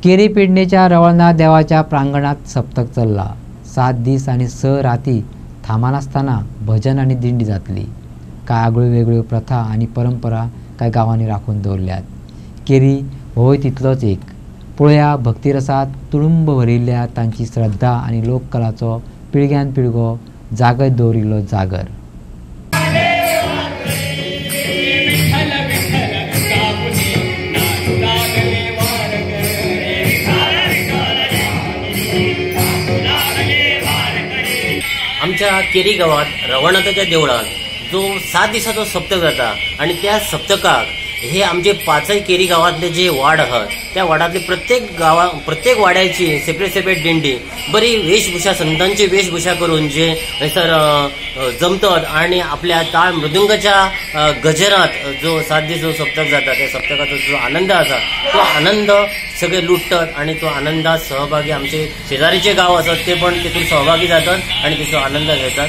Carry पेडणेच्या Ravalnath देवाच्या प्रांगणात सप्तक चल्ला। 7 दीस आणि 6 राती थांबानासतना भजन आणि दिंडी जातली। काय आगळ्यो वेगळ्यो प्रथा आणि परंपरा काय गावांनी राखून दवरल्यात। केरी होय तितलोच एक। पळया भक्तिरसात तुडुंब भरिल्ल्या तांची श्रद्धा आणि लोककलाचो पिळग्यान पिळगो जागत दवरिल्लो जागर। आमच्या केरी गावात रवळनाथाच्या देवळात जो 7 दिसाचो सप्तक जाता आणि त्या सप्तकाक हे आमचे 5 केरी गावातले जे वाड आहात त्या वाडातले प्रत्येक वाड्याची सेपरेट दिंडी बरी वेशभूषा संतांची वेशभूषा करून जे थंयसर जमतात आणि आपल्या टाळ मृदुंगाच्या गजरात जो 7 दीस जो सप्तक जाता त्या सप्तकाचो जो आनंद आसा तो आनंद सगळे लुटतात आणि तो आनंदात सहभागी आमचे शेजारीचे गाव असतात ते पण तिथून सहभागी जातात आणि तिचो आनंद घेतात।